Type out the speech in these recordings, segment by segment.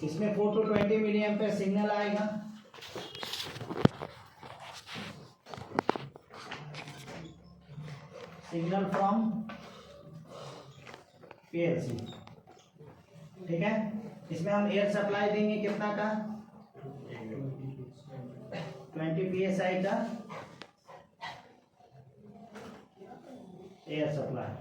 इसमें 4 to 20 milli ampere signal आएगा। Signal from PLC, ठीक है। इसमें हम एयर सप्लाई देंगे कितना का, 20 psi का एयर सप्लाई।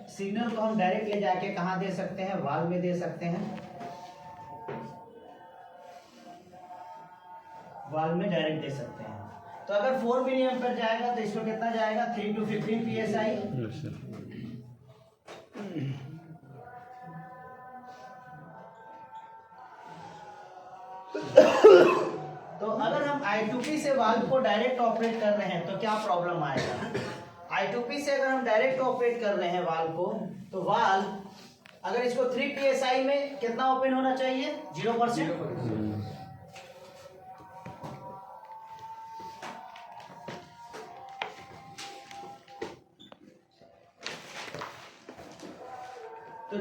सिग्नल को हम डायरेक्ट ले जाके कहाँ दे सकते हैं, वाल्व में दे सकते हैं, वाल्व में डायरेक्ट दे सकते हैं। तो अगर 4 मिली एम्पेयर जाएगा तो इसको कितना जाएगा, 3 to 15 psi। तो अगर हम I2P से वाल्व को डायरेक्ट ऑपरेट कर रहे हैं तो क्या प्रॉब्लम आएगा। I2P से अगर हम डायरेक्ट ऑपरेट कर रहे हैं वाल्व को, तो वाल्व अगर इसको 3 psi में कितना ओपन होना चाहिए, 0%। तो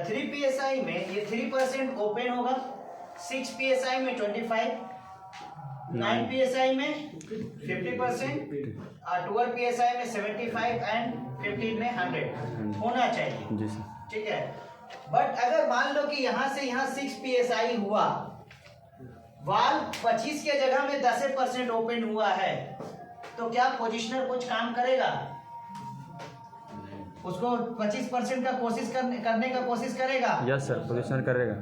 3 psi में ये 3% ओपन होगा, 6 psi में 25, 9 psi में 50%, 12 psi में 75 एंड 15 में 100 होना चाहिए, ठीक है। बट अगर मान लो कि यहाँ से यहाँ 6 psi हुआ, वाल्व 25 के जगह में 10% ओपन हुआ है, तो क्या पोजिशनर कुछ काम करेगा, उसको 25% का कोशिश करने का कोशिश करेगा। यस सर, पोजिशनर करेगा।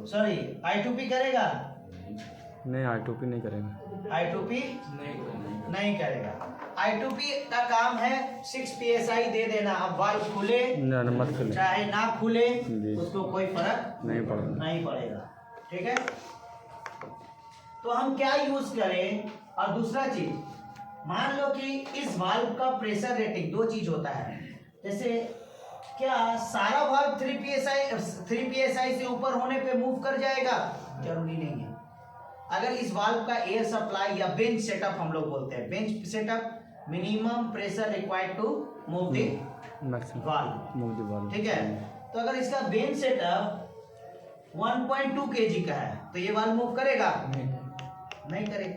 सॉरी, I2P करेगा? नहीं, I2P नहीं करेगा। I2P नहीं करेगा। I2P का काम है 6 psi दे देना। अब वाल्व खुले मत खुले, चाहे ना खुले, उसको कोई फर्क नहीं पड़ेगा, ठीक है। तो हम क्या यूज करें। और दूसरा चीज, मान लो कि इस वाल्व का प्रेशर रेटिंग, दो चीज होता है, जैसे क्या सारा वाल्व 3 psi से ऊपर होने पे मूव कर जाएगा, जरूरी नहीं है। अगर इस वाल्व का एयर सप्लाई या बेंच सेटअप हम लोग बोलते हैं, bench setup, minimum pressure required to move the valve, ठीक है। तो अगर इसका बेंच सेटअप 1.2 kg का है तो ये वाल्व मूव करेगा, नहीं करेगा।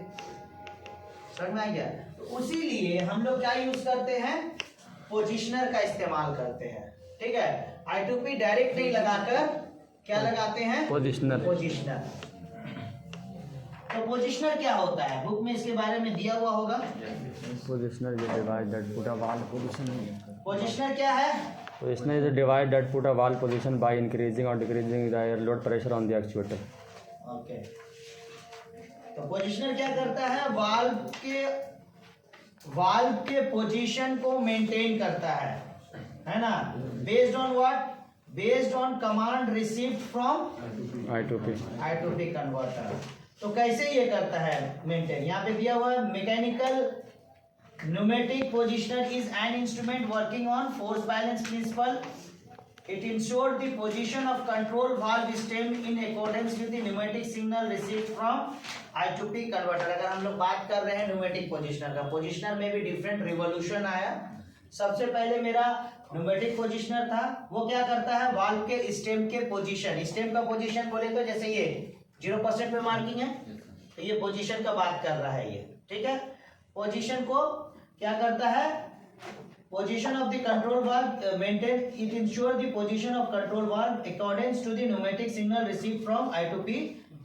समझ में आ गया। तो उसी लिए हम लोग क्या यूज करते हैं, पोजिशनर का इस्तेमाल करते हैं, ठीक है। I2P डायरेक्ट नहीं लगाकर क्या लगाते हैं, पोजिशनर। तो पोजिशनर क्या होता है, बुक में इसके बारे में दिया हुआ होगा। Positioner is a device that put a valve position. Positioner क्या है, positioner is a device that put a valve position by increasing और decreasing the air load pressure on the actuator. Okay. तो पोजिशनर क्या करता है, valve के position को maintain करता है ना। Based on what, based on command received from I2P converter. तो कैसे ये करता है मेंटेन, यहाँ पे दिया हुआ है, mechanical pneumatic positioner is an instrument working on force balance principle. It ensure the position of control valve stem in accordance with the pneumatic signal received from I2P converter. अगर हम लोग बात कर रहे हैं न्यूमेटिक पोजिशनर का, positioner में भी डिफरेंट रिवोल्यूशन आया। सबसे पहले मेरा न्यूमेटिक पोजिशनर था, वो क्या करता है, वाल्व के स्टेम के पोजीशन, स्टेम का पोजीशन बोले तो जैसे ये 0% पे मार्किंग है, तो ये पोजीशन का बात कर रहा है ये, ठीक है। पोजीशन को क्या करता है, position of the control valve maintain, it ensure the position of control valve according to the pneumatic signal received from I2P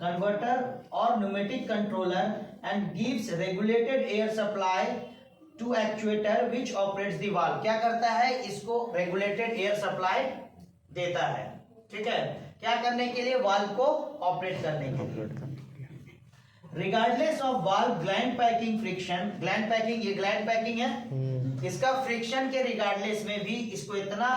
converter और pneumatic controller and gives regulated air supply to actuator which operates the valve. क्या करता है, इसको regulated air supply देता है, ठीक है। क्या करने के लिए, वाल्व को ऑपरेट करने के लिए। Regardless of valve gland packing friction, gland packing, ये ग्लैंड पैकिंग है, इसका फ्रिक्शन के रिगार्डलेस में भी इसको इतना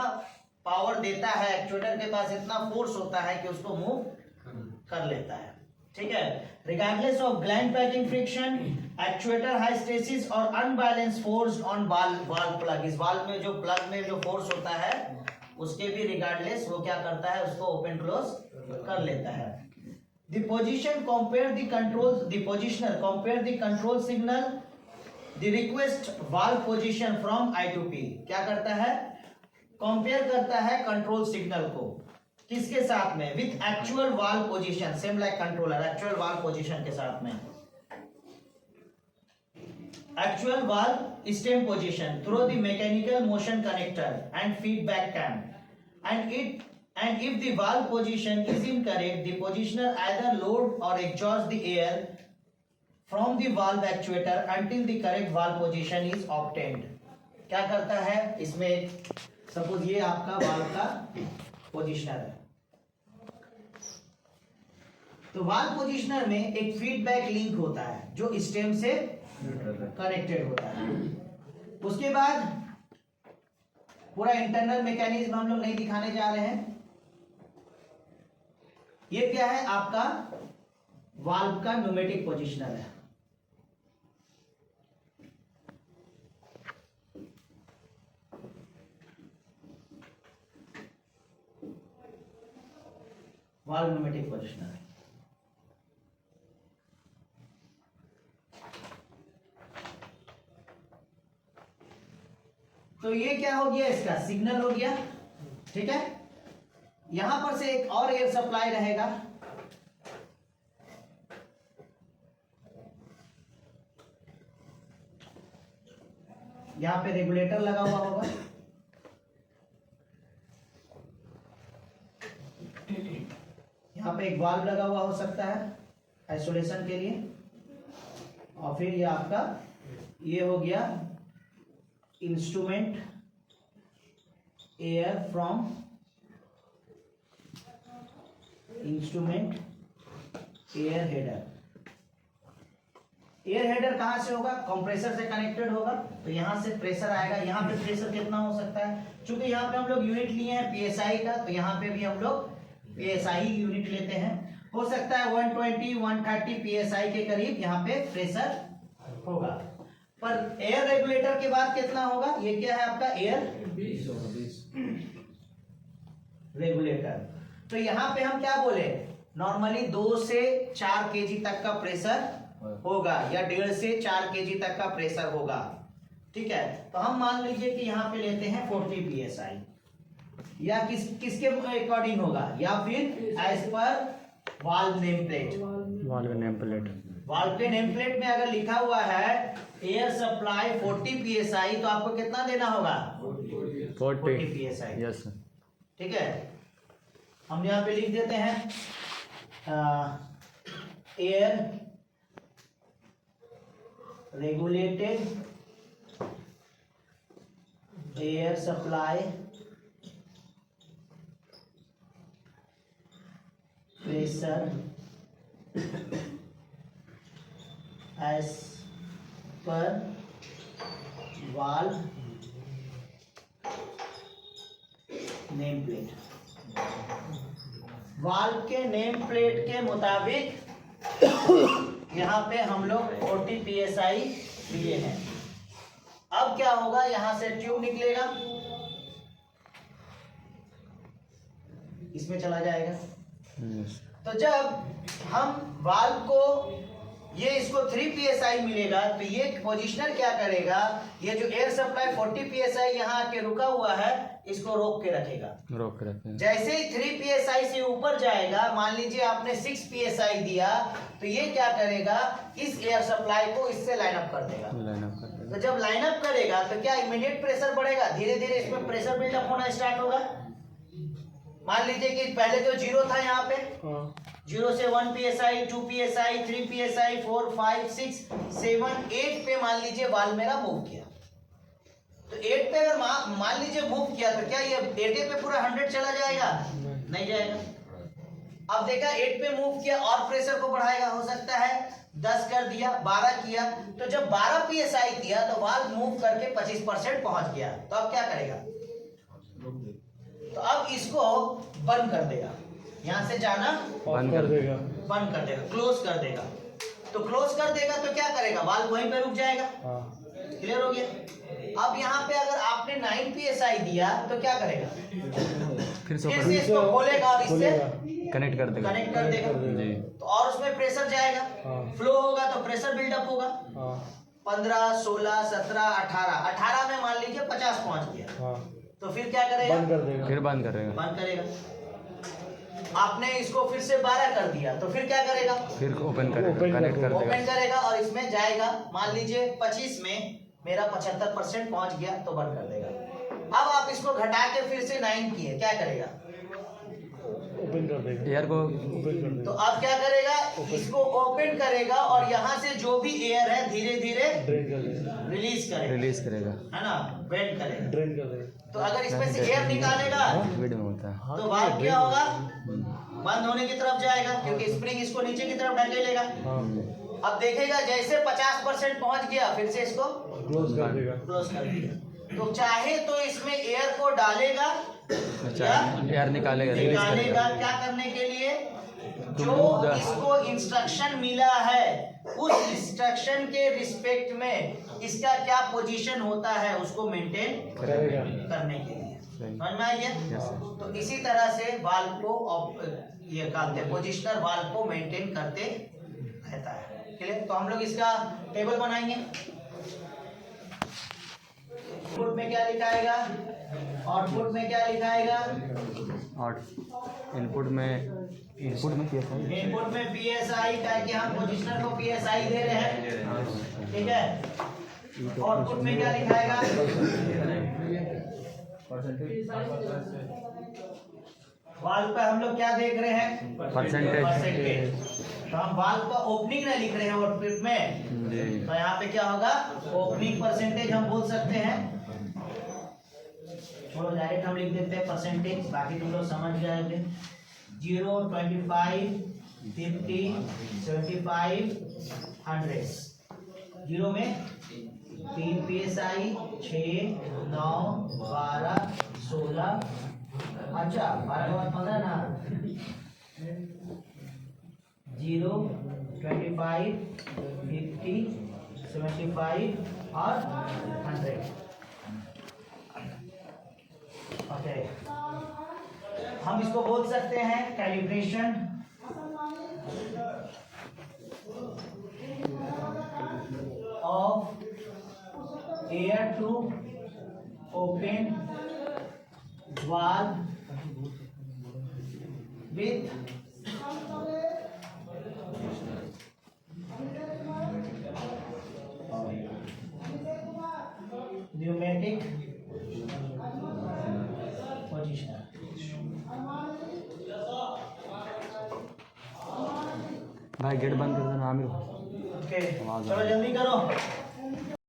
पावर देता है, एक्चुएटर के पास इतना फोर्स होता है कि उसको मूव कर लेता है, ठीक है। Regardless of gland packing friction, actuator hysteresis और unbalance force on valve plug, इस वाल्व में जो प्लग में जो फोर्स होता है उसके भी रिगार्डलेस वो क्या करता है, उसको ओपन क्लोज कर लेता है। The positioner compare the control signal, the request valve position from I to P, क्या करता है, कंपेयर करता है कंट्रोल सिग्नल को किसके साथ में, with actual valve position, same like controller, actual valve position के साथ में, actual valve stem position through the mechanical motion connector and feedback cam, and if the valve position is incorrect, the positioner either load or exhaust the air from the valve actuator until the correct valve position is obtained। क्या करता है इसमें, suppose ये आपका valve का positioner है, तो valve positioner में एक फीडबैक लिंक होता है जो स्टेम से कनेक्टेड होता है। उसके बाद पूरा इंटरनल मैकेनिज्म हम लोग नहीं दिखाने जा रहे हैं। ये क्या है, आपका वाल्व का न्यूमेटिक पोजिशनर है। वाल्व न्यूमेटिक पोजिशनर है। तो ये क्या हो गया, इसका सिग्नल हो गया, ठीक है। यहां पर से एक और एयर सप्लाई रहेगा, यहां पे रेगुलेटर लगा हुआ होगा, यहां पे एक वाल्व लगा हुआ हो सकता है आइसोलेशन के लिए, और फिर ये आपका ये हो गया instrument air from instrument air header. Air header कहां से होगा, कंप्रेसर से कनेक्टेड होगा, तो यहां से प्रेशर आएगा। यहां पे प्रेशर कितना हो सकता है, क्योंकि यहां पे हम लोग यूनिट लिए हैं पीएसआई का, तो यहां पे भी हम लोग पीएसआई यूनिट लेते हैं। हो सकता है 120 130 पीएसआई के करीब यहां पे प्रेशर होगा। पर एयर रेगुलेटर के बाद कितना होगा, ये क्या है आपका एयर रेगुलेटर। तो यहां पे हम क्या बोले, नॉर्मली 2 से 4 केजी तक का प्रेशर होगा, या 1.5 से 4 केजी तक का प्रेशर होगा, ठीक है। तो हम मान लीजिए कि यहाँ पे लेते हैं 40 psi, या किसके अकॉर्डिंग होगा, या फिर as per valve name plate. Valve के नेम प्लेट में अगर लिखा हुआ है एयर सप्लाई 40 psi, तो आपको कितना देना होगा, 40 psi, यस सर, ठीक है। हम यहाँ पे लिख देते हैं air regulated air supply pressure as per valve name plate. Valve के नेम प्लेट के मुताबिक यहाँ पे हम लोग 40 psi लिए हैं। अब क्या होगा, यहां से ट्यूब निकलेगा, इसमें चला जाएगा। तो जब हम वाल्व को ये इसको 3 psi मिलेगा, तो ये पोजिशनर क्या करेगा, ये जो एयर सप्लाई 40 psi यहाँ आके रुका हुआ है, इसको रोक के रखेगा। जैसे ही 3 psi से ऊपर जाएगा, मान लीजिए आपने 6 psi दिया, तो ये क्या करेगा, इस एयर सप्लाई को इससे लाइन अप कर देगा। तो जब लाइन अप करेगा तो क्या इमीडिएट प्रेशर बढ़ेगा, धीरे धीरे इसमें प्रेशर बिल्डअप होना स्टार्ट होगा। मान लीजिए कि पहले तो 0 था, यहाँ पे 0 से 1 psi 2 psi 3 psi 4 5 6 7 8 पे मान लीजिए वाल्व मेरा मूव किया। तो 8 पे अगर मान लीजिए मूव किया, तो क्या ये 8 पे पूरा 100 चला जाएगा, नहीं जाएगा। अब देखा 8 पे मूव किया और प्रेशर को बढ़ाएगा, हो सकता है 10 कर दिया, 12 किया, तो जब 12 psi किया तो वाल्व मूव करके 25% पहुंच गया। तो अब क्या करेगा, तो अब इसको बंद कर देगा। यहाँ से जाना बंद कर देगा। बंद कर देगा, क्लोज कर देगा। तो क्लोज कर देगा तो क्या करेगा, वाल्व वहीं पे रुक जाएगा। क्लियर हो गया। अब यहाँ पे अगर आपने 9 psi दिया तो क्या करेगा, फिर से फिर से इसको खोलेगा और इससे कनेक्ट कर देगा। कनेक्ट कर देगा जी। तो और उसमें प्रेशर जाएगा, फ्लो होगा तो प्रेशर बिल्डअप होगा। 15, 16, 17, 18 में मान लीजिए 50 पहुंच गया, तो फिर क्या करेगा, फिर बंद करेगा। बंद करेगा। आपने इसको फिर से 12 कर दिया तो फिर क्या करेगा, फिर ओपन करेगा, कनेक्ट कर ओपन देगा। करेगा और इसमें जाएगा। मान लीजिए 25 में मेरा 75% पहुंच गया तो बंद कर देगा। अब आप इसको घटा के फिर से 9 किए, क्या करेगा, ओपन कर देगा। एयर को ओपन कर तो देगा। अब क्या करेगा, इसको ओपन करेगा और यहाँ से जो भी एयर है धीरे धीरे ड्रेन कर देगा। रिलीज करेगा, है ना, बेंड करेगा। ड्रेन कर देगा। तो अगर इसमें से एयर निकालेगा वीड में होता है। तो वाल्व क्या होगा, बंद होने की तरफ जाएगा, क्योंकि स्प्रिंग इसको नीचे की तरफ ढकेलेगा। अब देखेगा जैसे 50% पहुंच गया फिर से इसको क्लोज कर देगा। क्लोज कर दिया। तो चाहे तो इसमें एयर को डालेगा अच्छा, एयर निकालेगा, रिलीज निकालेगा, करेगा। क्या करने के लिए, To जो move the- इसको इंस्ट्रक्शन मिला है उस इंस्ट्रक्शन के रिस्पेक्ट में इसका क्या पोजीशन होता है उसको मेंटेन करेगा। करने के लिए। सही। समझ में आ गया। Yes, sir. तो इसी तरह से वाल्व को ये कहते हैं पोजिशनर वाल्व को मेंटेन करते रहता है। क्लियर। तो हम लोग इसका टेबल बनाएंगे। इनपुट में क्या लिखाएगा, आउटपुट में क्या लिखाएगा, और इनपुट में कैसा है? इनपुट में पीएसआई का, कि हम पोजिशनर को पीएसआई दे रहे हैं, ठीक है। आउटपुट में क्या लिखाएगा, वाल्व पे हम लोग क्या देख रहे हैं, परसेंटेज। तो हम वाल्व का ओपनिंग ना लिख रहे हैं आउटपुट में, जी। तो यहाँ पे क्या होगा, ओपनिंग परसेंटेज हम बोल सकते हैं। छोड़ो, डायरेक्ट हम लिख देते हैं परसेंटेज, बाकी तुम लोग समझ जाएंगे। 0, 25, 50, 75, 100। 0 में 3 psi, 6, 9, 12, 16, अच्छा 12 के बाद 15 ना। 0, 25, 50, 75 और 100। ओके, हम इसको बोल सकते हैं calibration of air to open valve with pneumatic positioner. भाई गेट बंद कर देना आमिर। ओके, चलो जल्दी करो।